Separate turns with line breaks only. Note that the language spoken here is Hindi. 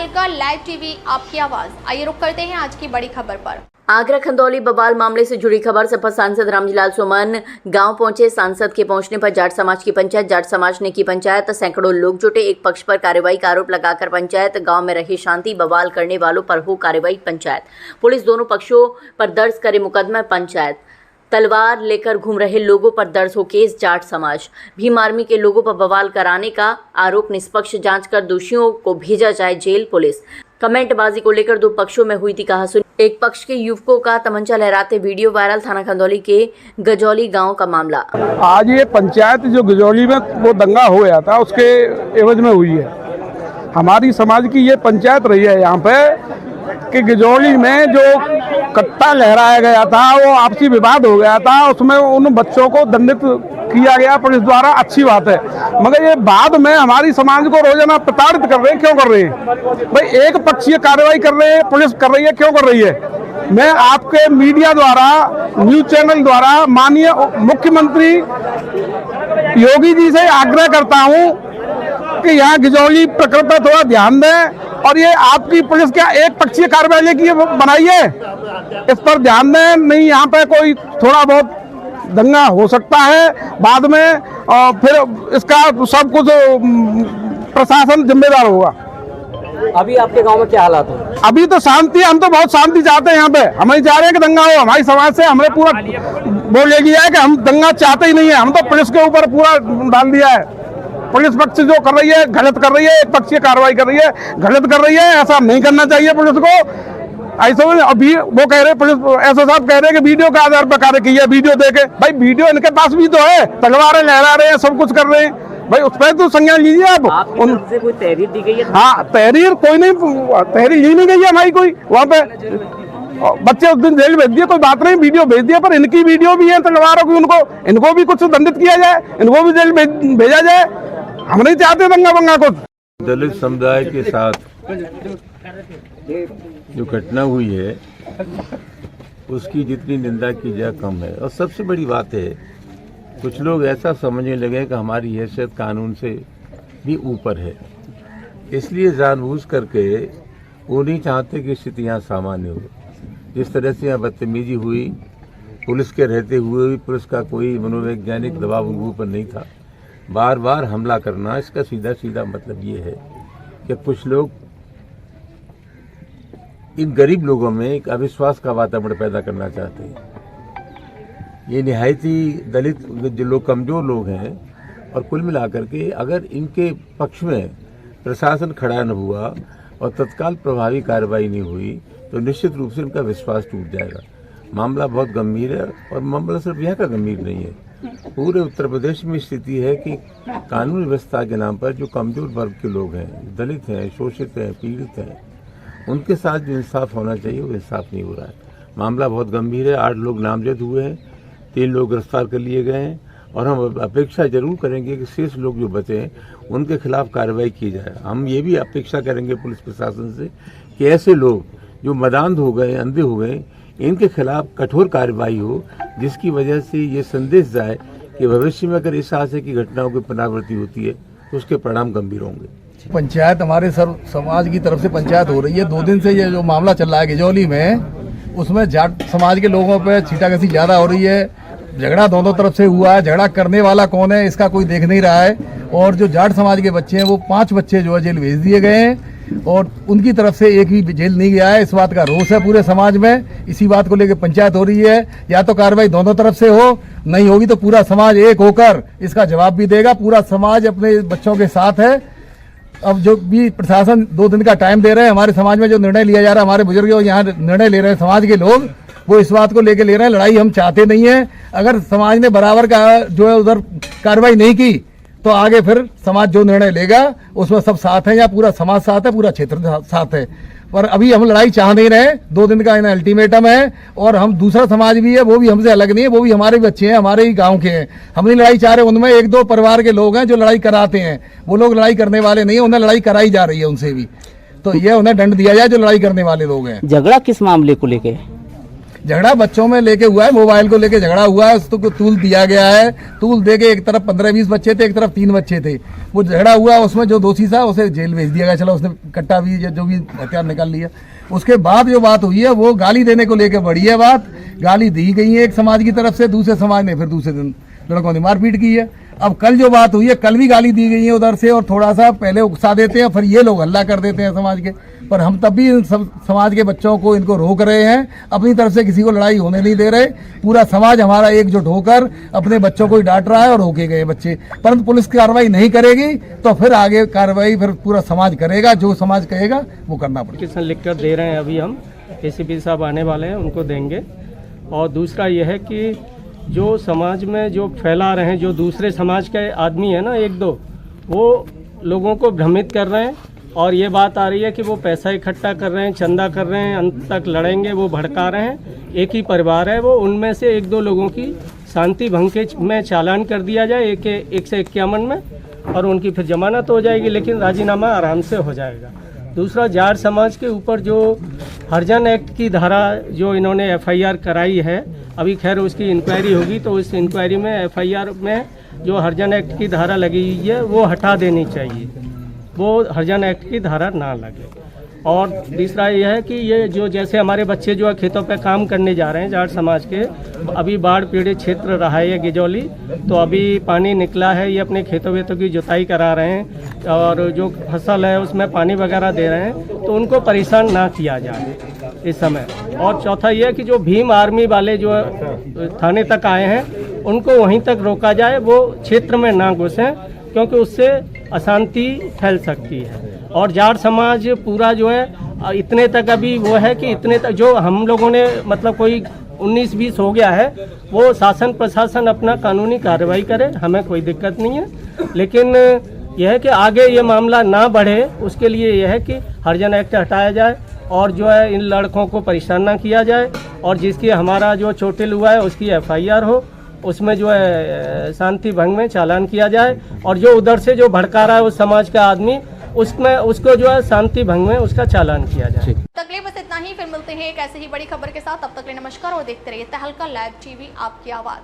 हल्का लाइव टीवी, आपकी आवाज। आइए रुक करते हैं आज की बड़ी खबर पर।
आगरा खंदौली बवाल मामले से जुड़ी खबर। सपा सांसद रामजीलाल सोमन गांव पहुंचे। सांसद के पहुंचने पर जाट समाज की पंचायत, जाट समाज ने की पंचायत। सैकड़ों लोग जुटे। एक पक्ष पर कार्रवाई का आरोप लगाकर पंचायत। गांव में रही शांति, बवाल करने वालों पर हो कार्रवाई, पंचायत। पुलिस दोनों पक्षों पर दर्ज करे मुकदमा, पंचायत। तलवार लेकर घूम रहे लोगों पर दर्ज हो केस, जाट समाज। भीम आर्मी के लोगों पर बवाल कराने का आरोप, निष्पक्ष जांच कर दोषियों को भेजा जाए जेल, पुलिस। कमेंटबाजी को लेकर दो पक्षों में हुई थी कहासुनी। एक पक्ष के युवकों का तमंचा लहराते वीडियो वायरल। थाना खंदौली के गजौली गांव का मामला।
आज ये पंचायत जो गजौली में वो दंगा हो गया था, उसके एवज में हुई है। हमारी समाज की ये पंचायत रही है यहाँ पे कि गजौली में जो कट्टा लहराया गया था, वो आपसी विवाद हो गया था, उसमें उन बच्चों को दंडित किया गया पुलिस द्वारा। अच्छी बात है, मगर ये बाद में हमारी समाज को रोजाना प्रताड़ित कर रहे हैं। क्यों कर रहे हैं भाई? एक पक्षीय कार्रवाई कर रहे हैं, पुलिस कर रही है, क्यों कर रही है? मैं आपके मीडिया द्वारा, न्यूज चैनल द्वारा माननीय मुख्यमंत्री योगी जी से आग्रह करता हूं कि यहाँ गजौली प्रकरण पर थोड़ा ध्यान दें, और ये आपकी पुलिस क्या एक पक्षीय कार्रवाई की बनाई है, इस पर ध्यान दें। नहीं, यहाँ पे कोई थोड़ा बहुत दंगा हो सकता है बाद में, और फिर इसका सब कुछ प्रशासन जिम्मेदार होगा।
अभी आपके गांव में क्या हालात है?
अभी तो शांति, हम तो बहुत शांति चाहते हैं यहाँ पे। हम नहीं चाह रहे हैं कि दंगा हो। हमारी समाज से हमने पूरा बोल ले गया है कि हम दंगा चाहते ही नहीं है। हम तो पुलिस के ऊपर पूरा डाल दिया है। पुलिस पक्ष जो कर रही है गलत कर रही है, एक पक्षीय कार्रवाई कर रही है, गलत कर रही है। ऐसा नहीं करना चाहिए पुलिस को। ऐसा अभी वो कह रहे, पुलिस एसओ साहब कह रहे हैं कि वीडियो के आधार पर कार्य किया, वीडियो देके। भाई वीडियो इनके पास भी तो है, तलवारें लहरा रहे हैं, सब कुछ कर रहे हैं। भाई उस पर तो संज्ञान लीजिए आप।
उनसे कोई तहरीर दी गई है?
हाँ, तहरीर कोई नहीं, तहरीर ली नहीं गई है हमारी कोई। वहाँ पे बच्चे उस दिन जेल भेज दिए, कोई बात नहीं, वीडियो भेज दिया, पर इनकी वीडियो भी है तलवारों की। इनको भी कुछ दंडित किया जाए, इनको भी जेल भेजा जाए। हम नहीं चाहते दंगा बंगा कुछ।
दलित समुदाय के साथ जो घटना हुई है उसकी जितनी निंदा की जाए कम है। और सबसे बड़ी बात है, कुछ लोग ऐसा समझने लगे कि हमारी हैसियत कानून से भी ऊपर है, इसलिए जानबूझ करके वो नहीं चाहते कि स्थितियाँ सामान्य हो। जिस तरह से यहाँ बदतमीजी हुई, पुलिस के रहते हुए भी पुलिस का कोई मनोवैज्ञानिक दबाव उनके ऊपर नहीं था। बार बार हमला करना, इसका सीधा सीधा मतलब ये है कि कुछ लोग इन गरीब लोगों में एक अविश्वास का वातावरण पैदा करना चाहते हैं। ये निहायती दलित जो लोग, कमज़ोर लोग हैं, और कुल मिलाकर के अगर इनके पक्ष में प्रशासन खड़ा न हुआ और तत्काल प्रभावी कार्रवाई नहीं हुई तो निश्चित रूप से इनका विश्वास टूट जाएगा। मामला बहुत गंभीर है, और मामला सिर्फ यहाँ का गंभीर नहीं है, पूरे उत्तर प्रदेश में स्थिति है कि कानून व्यवस्था के नाम पर जो कमज़ोर वर्ग के लोग हैं, दलित हैं, शोषित हैं, पीड़ित हैं, उनके साथ जो इंसाफ होना चाहिए वो इंसाफ नहीं हो रहा है। मामला बहुत गंभीर है। 8 लोग नामजद हुए हैं, 3 लोग गिरफ्तार कर लिए गए हैं, और हम अपेक्षा जरूर करेंगे कि शेष लोग जो बचे हैं उनके खिलाफ कार्रवाई की जाए। हम ये भी अपेक्षा करेंगे पुलिस प्रशासन से कि ऐसे लोग जो मदांध हो गए, अंधे हो गए, इनके खिलाफ कठोर कार्रवाई हो, जिसकी वजह से ये संदेश जाए कि भविष्य में अगर इस तरह की घटनाओं की पुनरावृत्ति होती है तो उसके परिणाम गंभीर होंगे।
पंचायत हमारे सर्व समाज की तरफ से पंचायत हो रही है। 2 दिन से ये जो मामला चल रहा है गजौली में, उसमें जाट समाज के लोगों पे छींटाकशी ज़्यादा हो रही है। झगड़ा दोनों तरफ से हुआ है। झगड़ा करने वाला कौन है इसका कोई देख नहीं रहा है। और जो जाट समाज के बच्चे हैं वो 5 बच्चे जो है जेल भेज दिए गए हैं, और उनकी तरफ से एक भी जेल नहीं गया है। इस बात का रोष है पूरे समाज में। इसी बात को लेकर पंचायत हो रही है। या तो कार्रवाई दोनों तरफ से हो, नहीं होगी तो पूरा समाज एक होकर इसका जवाब भी देगा। पूरा समाज अपने बच्चों के साथ है। अब जो भी प्रशासन 2 दिन का टाइम दे रहे हैं, हमारे समाज में जो निर्णय लिया जा रहा है, हमारे बुजुर्ग यहाँ निर्णय ले रहे हैं समाज के लोग, वो इस बात को लेकर ले रहे हैं। लड़ाई हम चाहते नहीं है। अगर समाज ने बराबर का जो है उधर कार्रवाई नहीं की तो आगे फिर समाज जो निर्णय लेगा उसमें सब साथ है, या पूरा समाज साथ है, पूरा क्षेत्र साथ है। पर अभी हम लड़ाई चाह नहीं रहे। 2 दिन का इन्हें अल्टीमेटम है, और हम दूसरा समाज भी है, वो भी हमसे अलग नहीं है, वो भी हमारे बच्चे हैं, हमारे ही गांव के हैं। हम नहीं लड़ाई चाह रहे। उनमें 1-2 परिवार के लोग हैं जो लड़ाई कराते हैं, वो लोग लड़ाई करने वाले नहीं है। उन्हें लड़ाई कराई जा रही है उनसे भी, तो ये उन्हें दंड दिया जाए जो लड़ाई करने वाले लोग हैं।
झगड़ा किस मामले को लेके?
झगड़ा बच्चों में लेके हुआ है, मोबाइल को लेके झगड़ा हुआ है, उसको तूल दिया गया है, तूल दे के एक तरफ 15-20 बच्चे थे, एक तरफ 3 बच्चे थे, वो झगड़ा हुआ, उसमें जो दोषी था उसे जेल भेज दिया गया, चलो उसने कट्टा भी जो भी हथियार निकाल लिया। उसके बाद जो बात हुई है वो गाली देने को लेके बढ़ी है बात, गाली दी गई है एक समाज की तरफ से, दूसरे समाज ने फिर दूसरे दिन लड़कों ने मारपीट की है। अब कल जो बात हुई है, कल भी गाली दी गई है उधर से, और थोड़ा सा पहले उकसा देते हैं, फिर ये लोग हल्ला कर देते हैं समाज के, पर हम तब भी सब समाज के बच्चों को इनको रोक रहे हैं, अपनी तरफ से किसी को लड़ाई होने नहीं दे रहे। पूरा समाज हमारा एकजुट होकर अपने बच्चों को ही डांट रहा है और रोके गए बच्चे, परंतु पुलिस कार्रवाई नहीं करेगी तो फिर आगे कार्रवाई फिर पूरा समाज करेगा, जो समाज कहेगा वो करना पड़ेगा।
किसान लिख कर दे रहे हैं, अभी हम एसीपी साहब आने वाले हैं, उनको देंगे। और दूसरा यह है कि जो समाज में जो फैला रहे हैं, जो दूसरे समाज के आदमी है ना 1-2, वो लोगों को भ्रमित कर रहे हैं, और ये बात आ रही है कि वो पैसा इकट्ठा कर रहे हैं, चंदा कर रहे हैं, अंत तक लड़ेंगे, वो भड़का रहे हैं। एक ही परिवार है वो, उनमें से 1-2 लोगों की शांति भंग के में चालान कर दिया जाए 151 में, और उनकी फिर जमानत हो जाएगी, लेकिन राजीनामा आराम से हो जाएगा। दूसरा, जाट समाज के ऊपर जो हरिजन एक्ट की धारा जो इन्होंने एफआईआर कराई है, अभी खैर उसकी इंक्वायरी होगी, तो उस इंक्वायरी में एफआईआर में जो हरिजन एक्ट की धारा लगी हुई है वो हटा देनी चाहिए, वो हरिजन एक्ट की धारा ना लगे। और तीसरा यह है कि ये जो जैसे हमारे बच्चे जो है खेतों पे काम करने जा रहे हैं जाट समाज के, अभी बाढ़ पीड़ित क्षेत्र रहा है ये गिजौली, तो अभी पानी निकला है, ये अपने खेतों वेतों की जुताई करा रहे हैं, और जो फसल है उसमें पानी वगैरह दे रहे हैं, तो उनको परेशान ना किया जाए इस समय। और चौथा ये है कि जो भीम आर्मी वाले जो थाने तक आए हैं उनको वहीं तक रोका जाए, वो क्षेत्र में ना घुसें, क्योंकि उससे अशांति फैल सकती है। और जाट समाज पूरा जो है इतने तक अभी वो है कि इतने तक जो हम लोगों ने मतलब कोई 19-20 हो गया है, वो शासन प्रशासन अपना कानूनी कार्रवाई करे, हमें कोई दिक्कत नहीं है। लेकिन यह है कि आगे ये मामला ना बढ़े, उसके लिए यह है कि हरिजन एक्ट हटाया जाए, और जो है इन लड़कों को परेशान ना किया जाए, और जिसकी हमारा जो चोटिल हुआ है उसकी एफआईआर हो, उसमें जो है शांति भंग में चालान किया जाए, और जो उधर से जो भड़का रहा है उस समाज का आदमी, उसमें उसको जो है शांति भंग में उसका चालान किया जाए।
तक लिए बस इतना ही, फिर मिलते हैं एक ऐसे ही बड़ी खबर के साथ। तब तक के लिए नमस्कार और देखते रहिए तहलका लाइव टीवी, आपकी आवाज़।